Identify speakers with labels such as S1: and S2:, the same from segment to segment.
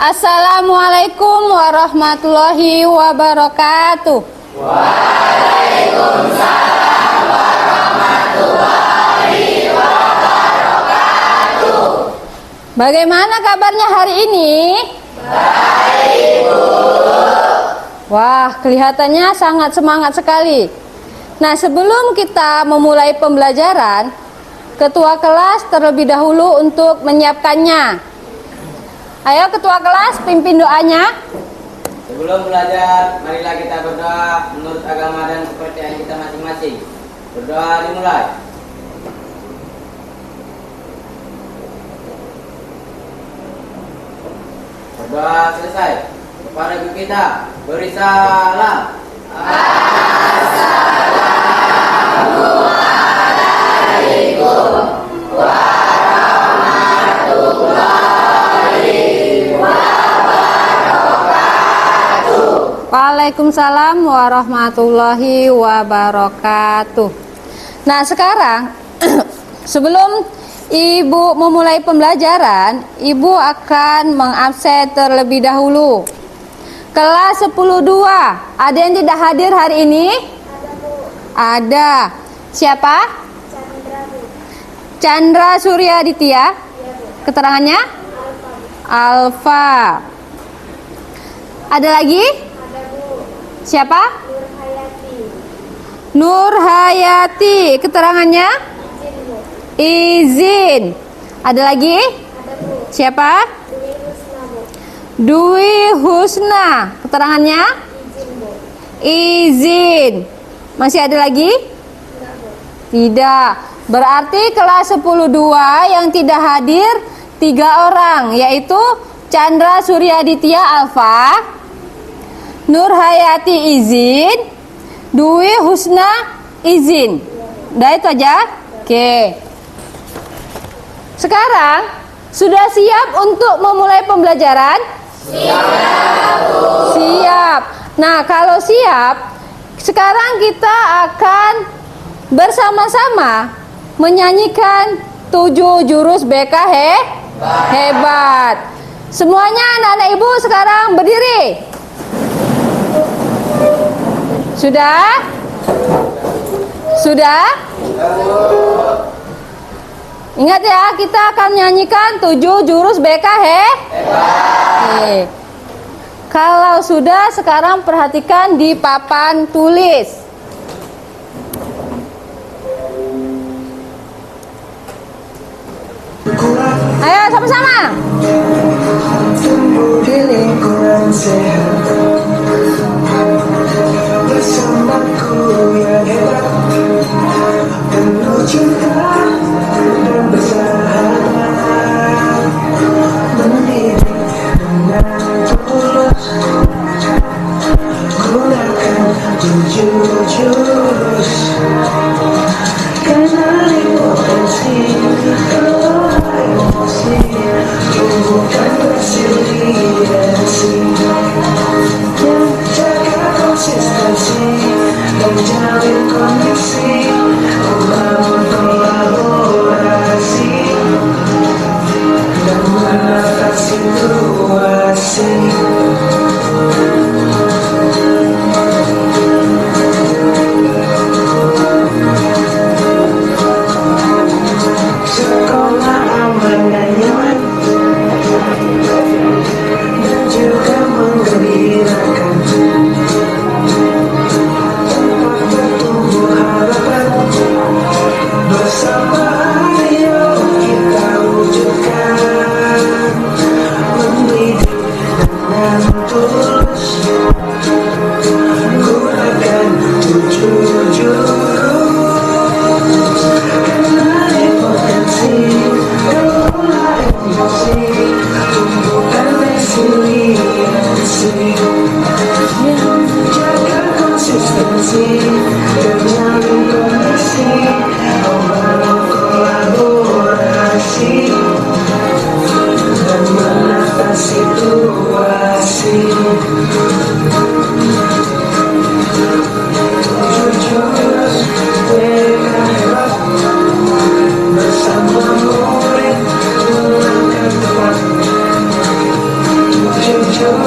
S1: Assalamualaikum warahmatullahi wabarakatuh.
S2: Waalaikumsalam warahmatullahi wabarakatuh.
S1: Bagaimana kabarnya hari ini?
S2: Baik, Bu.
S1: Wah, kelihatannya sangat semangat sekali. Nah, sebelum kita memulai pembelajaran, ketua kelas terlebih dahulu untuk menyiapkannya. Ayo ketua kelas, pimpin doanya.
S3: Sebelum belajar, marilah kita berdoa menurut agama dan kepercayaan kita masing-masing. Berdoa dimulai. Berdoa selesai. Kepada ibu kita, beri salam.
S2: Assalamualaikum warahmatullahi wabarakatuh.
S1: Waalaikumsalam warahmatullahi wabarakatuh. Nah, sekarang sebelum Ibu memulai pembelajaran, Ibu akan mengabsen terlebih dahulu. Kelas 10-2, ada yang tidak hadir hari ini? Ada. Siapa? Chandra Suryaditya. Keterangannya? Alfa. Ada lagi? Siapa? Nur Hayati. Keterangannya? Izin. Ada lagi? Siapa? Dwi Husna. Keterangannya? Izin. Masih ada lagi? Tidak. Berarti kelas 10-2 yang tidak hadir 3 orang, yaitu Chandra Suryaditya Alfa, Nur Hayati izin, Dwi Husna izin. Udah itu aja? Oke. Sekarang sudah siap untuk memulai pembelajaran? Siap. Nah, kalau siap, sekarang kita akan bersama-sama menyanyikan 7 jurus BK hebat. Semuanya anak-anak ibu sekarang berdiri. Sudah? Sudah? Ingat ya, kita akan nyanyikan 7 jurus BK hebat. Kalau sudah, sekarang perhatikan di papan tulis. Ayo sama-sama.
S4: Di lingkungan sehat bersamaku yang hebat, penuh cinta dan bersahabat, mendidik dengan tulus, gunakan 7 jurus, kenali potensi, tumbuhkan resiliensi, jaga konsistensi, menjalin koneksi, membangun kolaborasi, dan mengatasi situasi. Sekolah aman dan nyaman, dan juga menggembirakan, tempat bertumbuh harapan. Bersama ayo kita wujudkan, mendidik dengan tulus, gunakan 7 jurus, kenali potensi, kelola emosi, tumbuhkan resiliensi, jaga konsistensi, menjalin koneksi, membangun kolaborasi, dan menatasi situasi. Jujur, mereka hebat, bersama murid melangkah tepat. jujur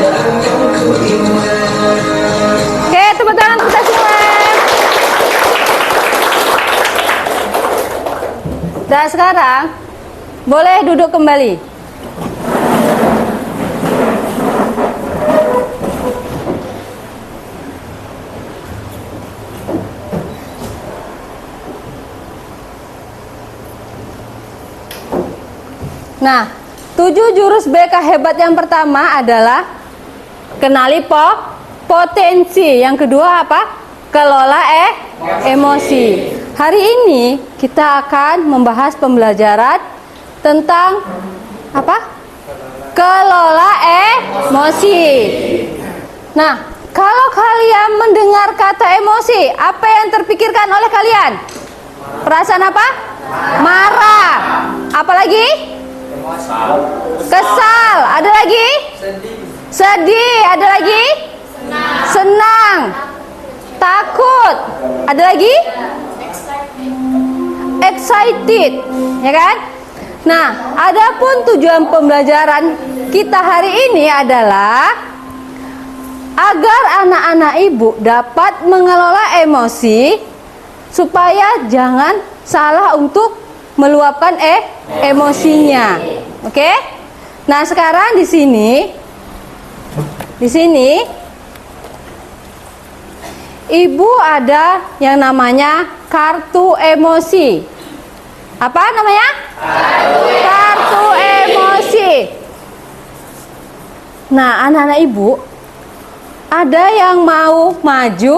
S4: dan akan ku ingat.
S1: Oke, tepuk tangan untuk kita semua. Dan sekarang boleh duduk kembali. Nah, 7 jurus BK hebat yang pertama adalah kenali potensi. Yang kedua apa? Kelola emosi. Hari ini kita akan membahas pembelajaran tentang apa? Kelola emosi. Nah, kalau kalian mendengar kata emosi, apa yang terpikirkan oleh kalian? Perasaan apa? Marah. Apalagi? Kesal. Ada lagi? Sedih. Ada lagi? Senang. Takut. Ada lagi? Excited. Ya kan? Nah, adapun tujuan pembelajaran kita hari ini adalah agar anak-anak ibu dapat mengelola emosi supaya jangan salah untuk meluapkan emosinya. Oke? Nah, sekarang di sini ibu ada yang namanya kartu emosi. Apa namanya? Kartu emosi. Nah, anak-anak ibu ada yang mau maju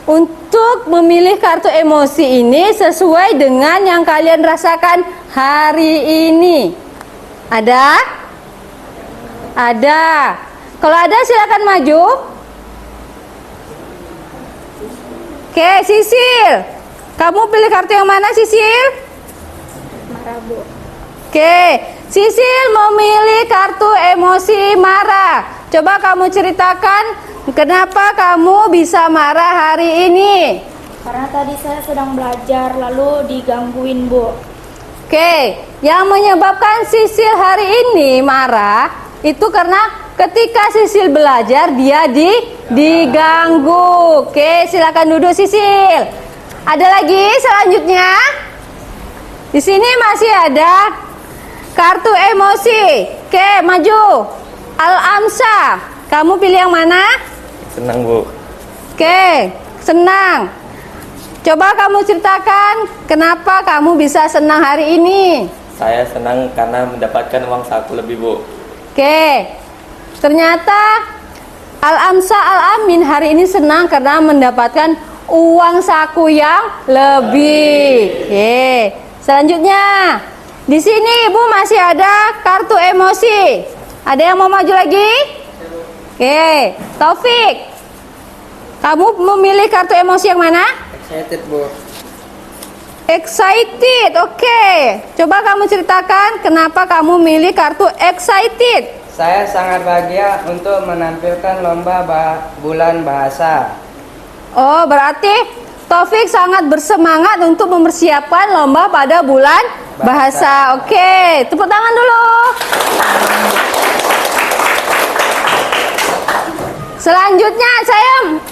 S1: untuk memilih kartu emosi ini sesuai dengan yang kalian rasakan hari ini. Ada? Ada. Kalau ada silakan maju. Oke, Sisil. Kamu pilih kartu yang mana, Sisil?
S5: Marah, Bu.
S1: Oke, Sisil memilih kartu emosi marah. Coba kamu ceritakan kenapa kamu bisa marah hari ini?
S5: Karena tadi saya sedang belajar lalu digangguin, Bu.
S1: Oke, yang menyebabkan Sisil hari ini marah itu karena ketika Sisil belajar dia diganggu. Oke, silakan duduk Sisil. Ada lagi selanjutnya? Di sini masih ada kartu emosi. Oke, maju. Al-Amsa, kamu pilih yang mana?
S6: Senang, Bu.
S1: Oke, senang. Coba kamu ceritakan kenapa kamu bisa senang hari ini.
S6: Saya senang karena mendapatkan uang saku lebih, Bu.
S1: Oke, ternyata Al-Amsa Al-Amin hari ini senang karena mendapatkan uang saku yang lebih. Oke, selanjutnya di sini Ibu masih ada kartu emosi. Ada yang mau maju lagi? Oke, Taufik, kamu memilih kartu emosi yang mana?
S3: Excited, Bu.
S1: Excited, oke. Coba kamu ceritakan kenapa kamu milih kartu excited.
S7: Saya sangat bahagia untuk menampilkan lomba bulan bahasa.
S1: Oh, berarti Taufik sangat bersemangat untuk mempersiapkan lomba pada bulan bahasa. Oke, tepuk tangan dulu. Selanjutnya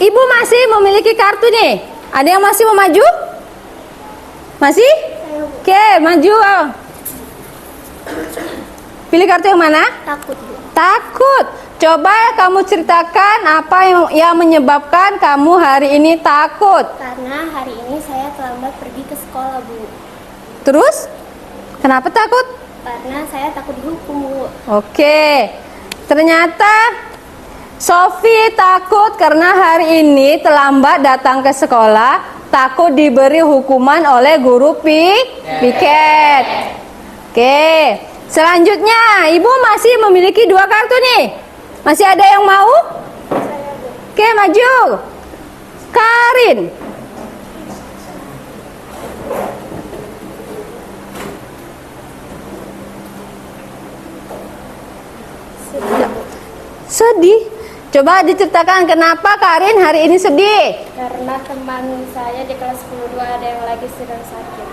S1: Ibu masih memiliki kartu nih. Ada yang masih mau maju? Masih? Oke, maju. Pilih kartu yang mana?
S5: Takut, Bu.
S1: Takut. Coba kamu ceritakan apa yang menyebabkan kamu hari ini takut.
S5: Karena hari ini saya terlambat pergi ke sekolah, Bu.
S1: Terus? Kenapa takut?
S5: Karena saya takut dihukum, Bu.
S1: Oke. Ternyata Sofi takut karena hari ini terlambat datang ke sekolah, takut diberi hukuman oleh guru piket. Oke. Selanjutnya, Ibu masih memiliki 2 kartu nih. Masih ada yang mau? Oke, maju. Karin. Sedih. Coba diceritakan kenapa Karin hari ini sedih?
S5: Karena teman saya di kelas 10-2 ada yang lagi sedang sakit.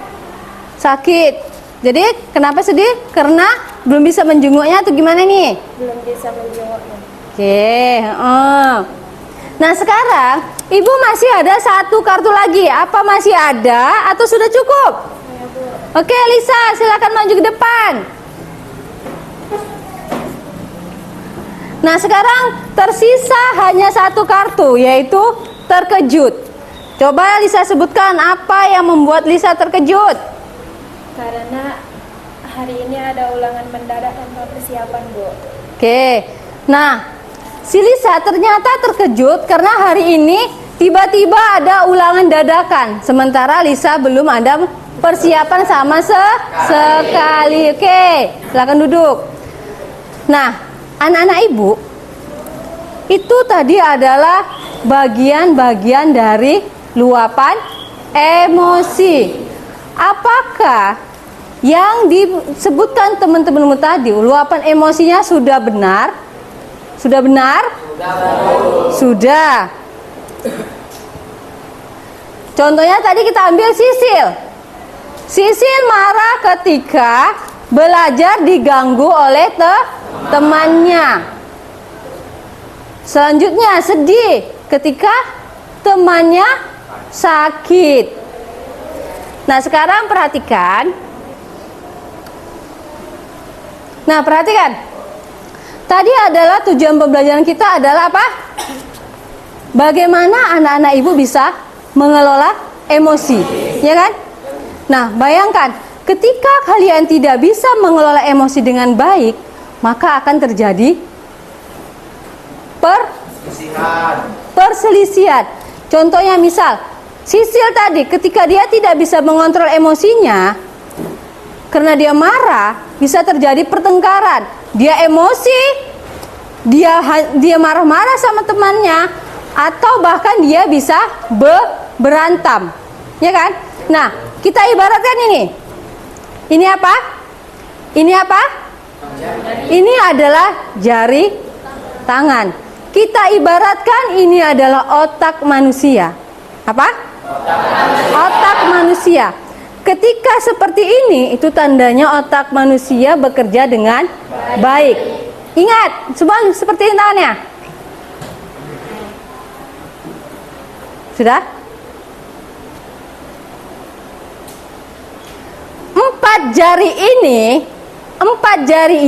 S1: Sakit. Jadi kenapa sedih? Karena belum bisa menjenguknya atau gimana nih?
S5: Belum bisa menjenguknya.
S1: Oke, Nah sekarang ibu masih ada satu kartu lagi. Apa masih ada atau sudah cukup?
S5: Ya, Bu.
S1: Oke Lisa, silakan maju ke depan. Nah sekarang tersisa hanya satu kartu, yaitu terkejut. Coba Lisa sebutkan apa yang membuat Lisa terkejut.
S5: Karena hari ini ada ulangan mendadak tanpa persiapan, Bu.
S1: Oke, nah si Lisa ternyata terkejut karena hari ini tiba-tiba ada ulangan dadakan. Sementara Lisa belum ada persiapan sama sekali. Oke, silakan duduk. Nah, anak-anak ibu, itu tadi adalah bagian-bagian dari luapan emosi. Apakah yang disebutkan teman-temanmu tadi, luapan emosinya sudah benar? Sudah benar? Sudah. Contohnya tadi kita ambil Sisil. Sisil marah ketika belajar diganggu oleh temannya. Selanjutnya sedih ketika temannya sakit. Nah sekarang perhatikan. Nah perhatikan. Tadi adalah tujuan pembelajaran kita adalah apa? Bagaimana anak-anak ibu bisa mengelola emosi, ya kan? Nah bayangkan, ketika kalian tidak bisa mengelola emosi dengan baik, maka akan terjadi perselisihan. Contohnya misal, Sisil tadi ketika dia tidak bisa mengontrol emosinya, karena dia marah, bisa terjadi pertengkaran. Dia emosi, dia marah-marah sama temannya, atau bahkan dia bisa berantem, ya kan? Nah, kita ibaratkan ini. Ini apa? Ini apa? Ini adalah jari tangan. Kita ibaratkan ini adalah otak manusia. Apa? Otak manusia. Ketika seperti ini, itu tandanya otak manusia bekerja dengan baik. Ingat, semua seperti ini tangannya. Sudah? Empat jari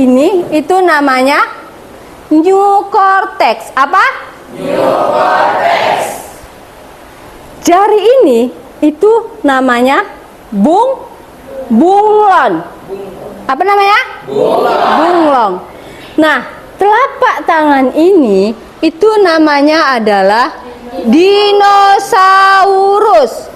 S1: ini itu namanya new cortex. Apa? New cortex. Jari ini itu namanya bunglon. Apa namanya? Bunglon. Nah, telapak tangan ini itu namanya adalah dinosaurus.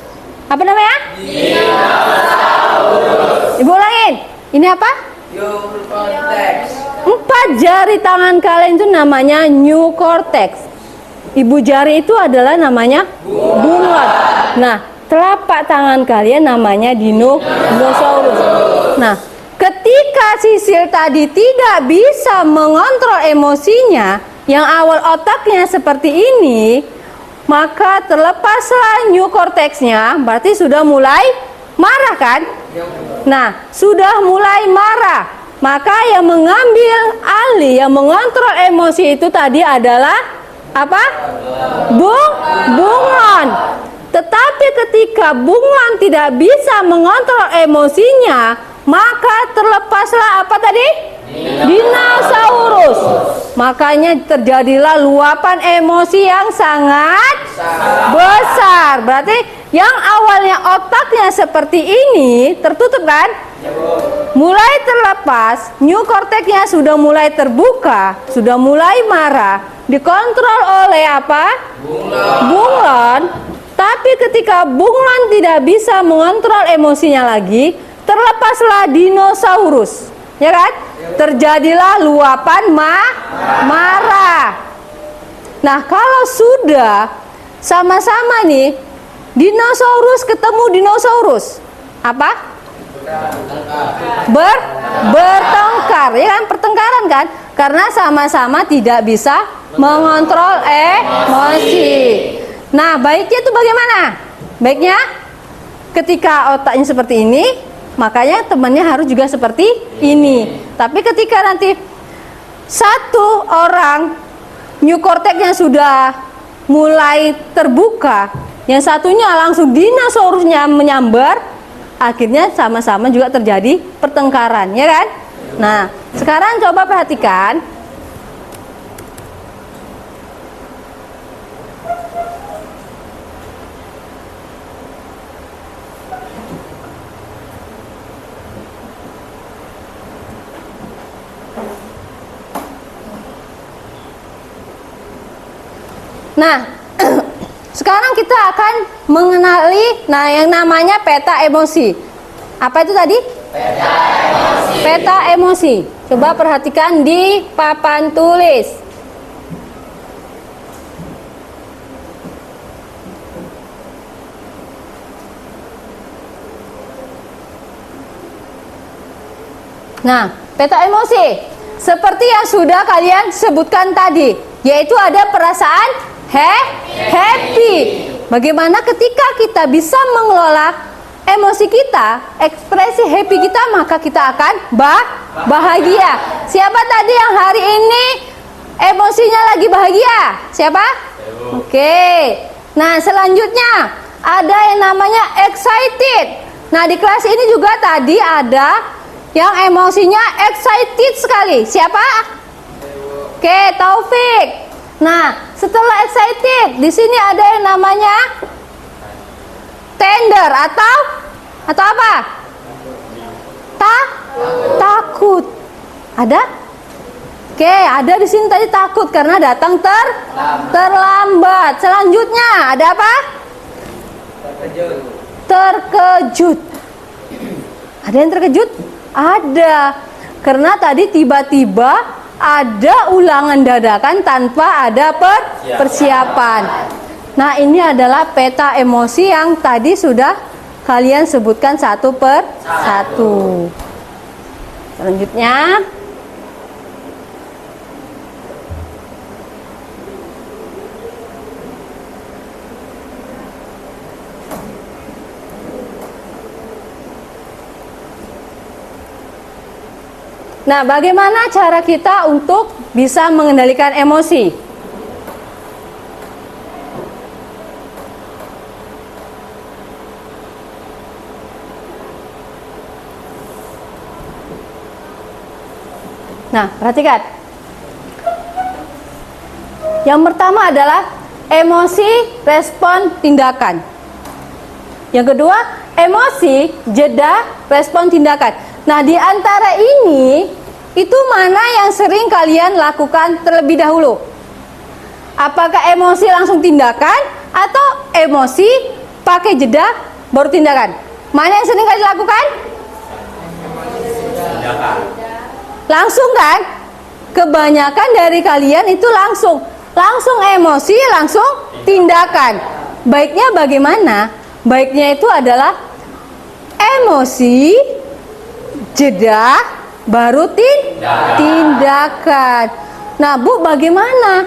S1: Apa namanya? Dinosaurus. Ibu ulangin. Ini apa?
S7: New cortex.
S1: Empat jari tangan kalian itu namanya new cortex. Ibu jari itu adalah namanya bunglon. Nah, telapak tangan kalian namanya dinosaurus. Nah, ketika Sisil tadi tidak bisa mengontrol emosinya, yang awal otaknya seperti ini, maka terlepaslah new cortex-nya, berarti sudah mulai marah kan? Nah, sudah mulai marah. Maka yang mengambil alih, yang mengontrol emosi itu tadi adalah apa? Bunglon. Tetapi ketika bunglon tidak bisa mengontrol emosinya, maka terlepaslah apa tadi? Dinosaurus. Makanya terjadilah luapan emosi yang sangat besar. Berarti yang awalnya otaknya seperti ini tertutup kan? Mulai terlepas, new cortex-nya sudah mulai terbuka, sudah mulai marah, dikontrol oleh apa? Bunglon. Tapi ketika bunglon tidak bisa mengontrol emosinya lagi, terlepaslah dinosaurus, ya kan? Terjadilah luapan marah. Nah, kalau sudah sama-sama nih, dinosaurus ketemu dinosaurus, apa? Bertengkar, ya kan? Pertengkaran kan? Karena sama-sama tidak bisa mengontrol emosi. Nah, baiknya itu bagaimana? Baiknya ketika otaknya seperti ini, makanya temannya harus juga seperti ini. Tapi ketika nanti satu orang new cortex-nya sudah mulai terbuka, yang satunya langsung dinosaurusnya menyambar, akhirnya sama-sama juga terjadi pertengkaran, ya kan? Nah, sekarang coba perhatikan. Nah, sekarang kita akan mengenali yang namanya peta emosi. Apa itu tadi?
S2: Peta emosi.
S1: Peta emosi. Coba perhatikan di papan tulis. Nah, peta emosi seperti yang sudah kalian sebutkan tadi, yaitu ada perasaan happy. Bagaimana ketika kita bisa mengelola emosi kita, ekspresi happy kita, maka kita akan bahagia. Siapa tadi yang hari ini emosinya lagi bahagia? Siapa? Oke. Nah, selanjutnya ada yang namanya excited. Nah, di kelas ini juga tadi ada yang emosinya excited sekali. Siapa? Oke, Taufik. Nah, setelah excited, di sini ada yang namanya tender atau apa? Takut. Ada? Oke, ada di sini tadi takut karena datang terlambat. Selanjutnya ada apa? Terkejut. Ada yang terkejut? Ada. Karena tadi tiba-tiba ada ulangan dadakan tanpa ada persiapan. Nah, ini adalah peta emosi yang tadi sudah kalian sebutkan satu per satu. Selanjutnya, nah, bagaimana cara kita untuk bisa mengendalikan emosi? Nah, perhatikan. Yang pertama adalah emosi, respon, tindakan. Yang kedua, emosi, jeda, respon, tindakan. Nah, di antara ini, itu mana yang sering kalian lakukan terlebih dahulu? Apakah emosi langsung tindakan atau emosi pakai jeda baru tindakan? Mana yang sering kalian lakukan? Langsung kan? Kebanyakan dari kalian itu langsung emosi, langsung tindakan. Baiknya bagaimana? Baiknya itu adalah emosi, jeda, baru tindakan. Nah, Bu, bagaimana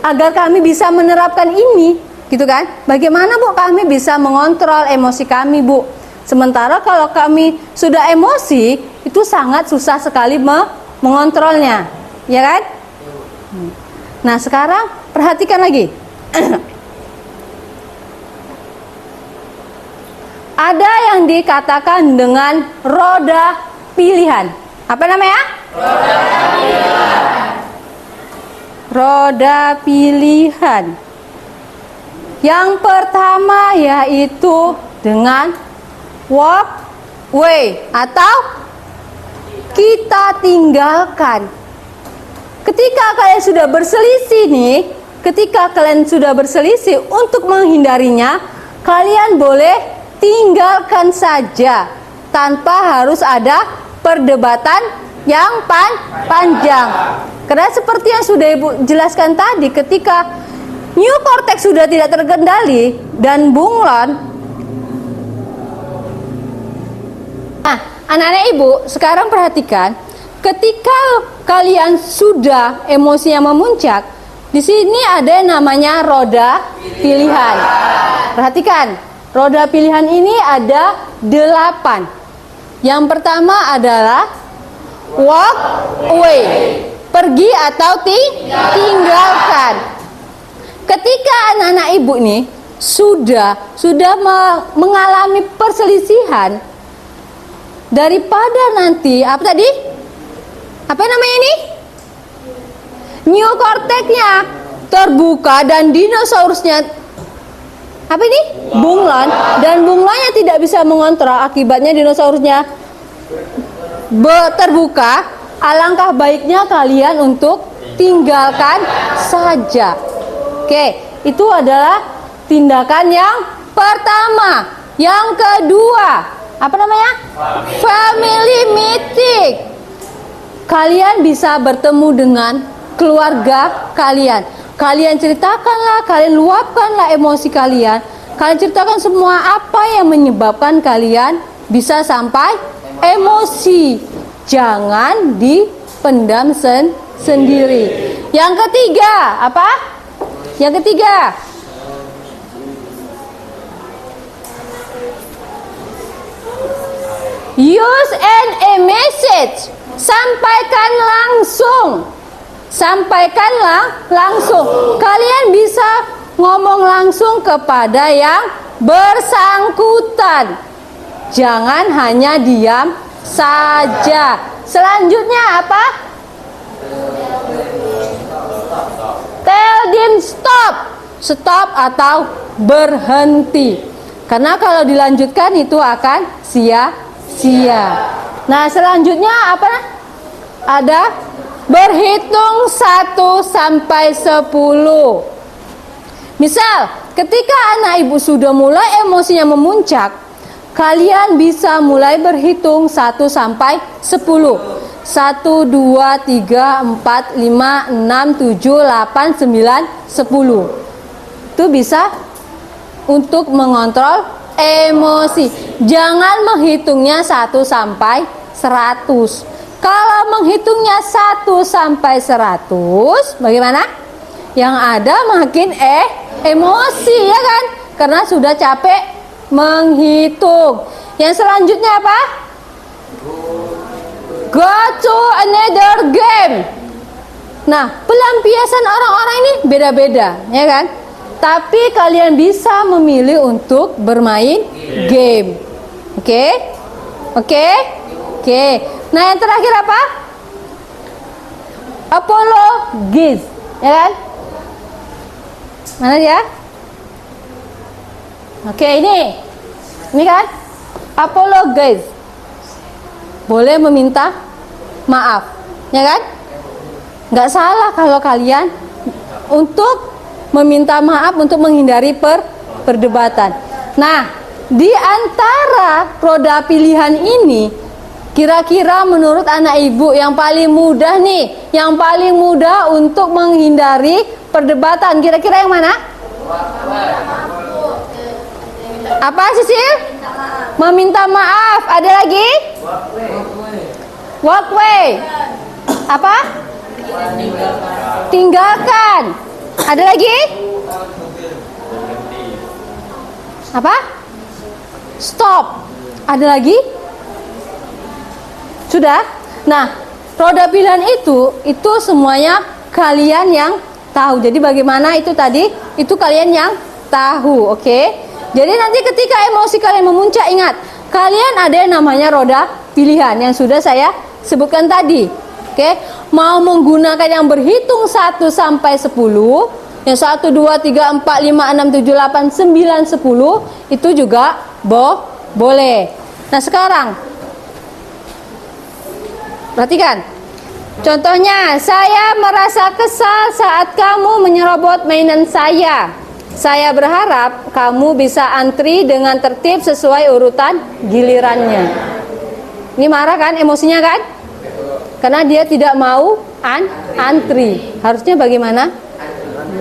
S1: agar kami bisa menerapkan ini? Gitu kan? Bagaimana, Bu, kami bisa mengontrol emosi kami, Bu? Sementara kalau kami sudah emosi, itu sangat susah sekali mengontrolnya. Ya kan? Nah, sekarang perhatikan lagi. Ada yang dikatakan dengan roda pilihan. Apa namanya? Roda pilihan. Yang pertama yaitu dengan walkway atau kita tinggalkan. Ketika kalian sudah berselisih nih, untuk menghindarinya, kalian boleh tinggalkan saja tanpa harus ada perdebatan yang panjang. Karena seperti yang sudah Ibu jelaskan tadi, ketika new cortex sudah tidak terkendali dan bunglon. Nah, anak-anak Ibu, sekarang perhatikan, ketika kalian sudah emosinya memuncak, di sini ada yang namanya roda pilihan. Perhatikan, roda pilihan ini ada 8. Yang pertama adalah walk away, pergi atau tinggalkan. Ketika anak-anak ibu nih sudah mengalami perselisihan, daripada nanti apa tadi? Apa namanya ini? Neokorteknya terbuka dan dinosaurusnya apa ini? Bunglon, dan bunglonnya tidak bisa mengontrol, akibatnya dinosaurusnya terbuka. Alangkah baiknya kalian untuk tinggalkan saja. Oke, itu adalah tindakan yang pertama. Yang kedua, apa namanya? Family meeting. Kalian bisa bertemu dengan keluarga kalian. Kalian ceritakanlah, kalian luapkanlah emosi kalian. Kalian ceritakan semua apa yang menyebabkan kalian bisa sampai emosi. Jangan dipendam sendiri. Yang ketiga, apa? Yang ketiga, use a message. Sampaikan langsung. Sampaikanlah langsung. Kalian bisa ngomong langsung kepada yang bersangkutan. Jangan hanya diam saja. Selanjutnya apa? Tell them stop. Stop atau berhenti. Karena kalau dilanjutkan itu akan sia-sia. Nah, selanjutnya apa? Ada berhitung 1 sampai 10. Misal, ketika anak ibu sudah mulai emosinya memuncak, kalian bisa mulai berhitung 1 sampai 10. 1, 2, 3, 4, 5, 6, 7, 8, 9, 10. Itu bisa untuk mengontrol emosi. Jangan menghitungnya 1 sampai 100. Kalau menghitungnya 1 sampai 100, bagaimana? Yang ada makin emosi, ya kan? Karena sudah capek menghitung. Yang selanjutnya apa? Go to another game. Nah, pelampiasan orang-orang ini beda-beda, ya kan? Tapi kalian bisa memilih untuk bermain game. Oke? Oke? Oke. Nah, yang terakhir apa? Apologize, ya kan? Mana dia? Oke, ini kan? Apologize. Boleh meminta maaf, ya kan? Nggak salah kalau kalian untuk meminta maaf untuk menghindari perdebatan. Nah, di antara roda pilihan ini, kira-kira menurut anak ibu yang paling mudah nih, yang paling mudah untuk menghindari perdebatan, kira-kira yang mana? Apa, Sisil? Meminta maaf. Ada lagi? Walk away. Apa? Tinggalkan. Ada lagi? Apa? Stop. Ada lagi? Sudah? Nah, roda pilihan itu semuanya kalian yang tahu. Jadi bagaimana itu tadi? Itu kalian yang tahu, oke? Jadi nanti ketika emosi kalian memuncak, ingat, kalian ada yang namanya roda pilihan yang sudah saya sebutkan tadi. Oke? Mau menggunakan yang berhitung 1 sampai 10, yang 1, 2, 3, 4, 5, 6, 7, 8, 9, 10, itu juga boleh. Nah, sekarang perhatikan. Contohnya, saya merasa kesal saat kamu menyerobot mainan saya. Saya berharap kamu bisa antri dengan tertib sesuai urutan gilirannya. Ini marah kan, emosinya kan? Karena dia tidak mau antri. Harusnya bagaimana?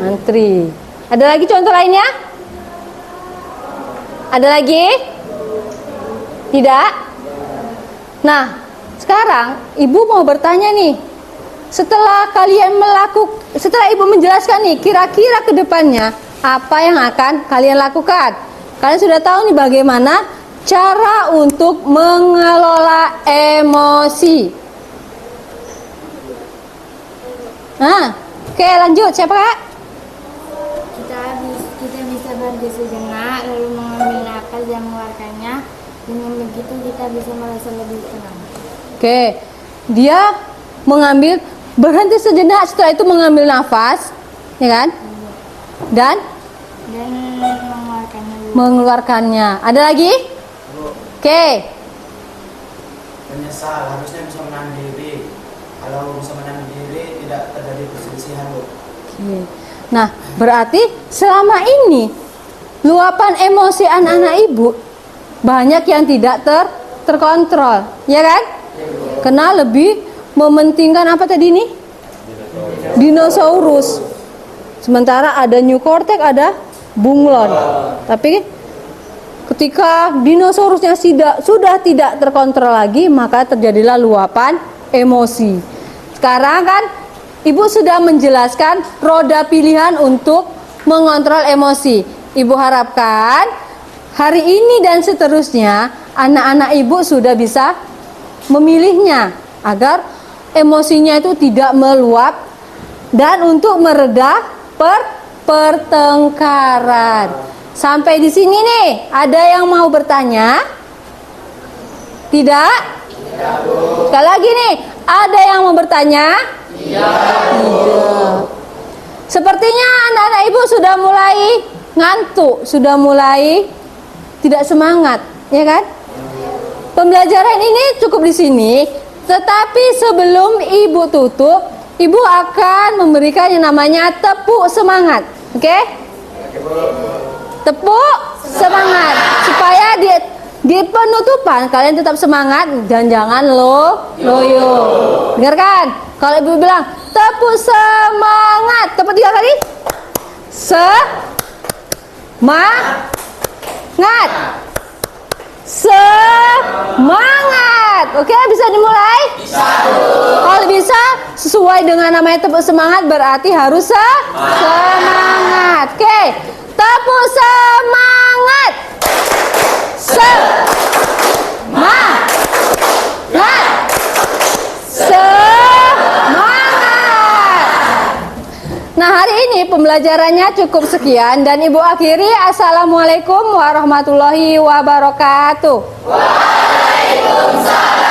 S1: Antri. Ada lagi contoh lainnya? Ada lagi? Tidak? Nah, sekarang ibu mau bertanya nih. Setelah ibu menjelaskan nih, kira-kira ke depannya apa yang akan kalian lakukan? Kalian sudah tahu nih bagaimana cara untuk mengelola emosi. Nah, oke lanjut, siapa Kak?
S2: Kita bisa berhenti sejenak lalu mengambil nafas dan mengeluarkannya. Dengan begitu kita bisa merasa lebih tenang.
S1: Oke, dia berhenti sejenak, setelah itu mengambil nafas, ya kan? Dan mengeluarkannya. Ada lagi? Oke.
S8: Menyesal, harusnya bisa menahan diri. Kalau bisa menahan diri, tidak terjadi perselisihan, Bu.
S1: Oke. Nah, berarti selama ini luapan emosi anak-anak ibu banyak yang tidak terkontrol, ya kan? Karena lebih mementingkan apa tadi nih? Dinosaurus. Sementara ada new cortex, ada bunglon. Tapi ketika dinosaurusnya sudah tidak terkontrol lagi, maka terjadilah luapan emosi. Sekarang kan Ibu sudah menjelaskan roda pilihan untuk mengontrol emosi. Ibu harapkan hari ini dan seterusnya anak-anak Ibu sudah bisa memilihnya agar emosinya itu tidak meluap dan untuk mereda pertengkaran. Sampai di sini nih, ada yang mau bertanya? Tidak? Sekali lagi nih, ada yang mau bertanya? Tidak. Sepertinya anak-anak Ibu sudah mulai ngantuk, sudah mulai tidak semangat, ya kan? Pembelajaran ini cukup di sini, tetapi sebelum Ibu tutup, Ibu akan memberikan yang namanya tepuk semangat, oke? Tepuk semangat supaya di penutupan kalian tetap semangat dan jangan loyo. Dengarkan, kalau Ibu bilang tepuk semangat, tepuk 3 kali. Semangat. Semangat. Oke, bisa dimulai? Bisa. Kalau bisa sesuai dengan namanya tepuk semangat berarti harus semangat. Oke. Tepuk semangat. Semangat. Nah, hari ini pembelajarannya cukup sekian dan Ibu akhiri. Assalamualaikum warahmatullahi wabarakatuh. Waalaikumsalam.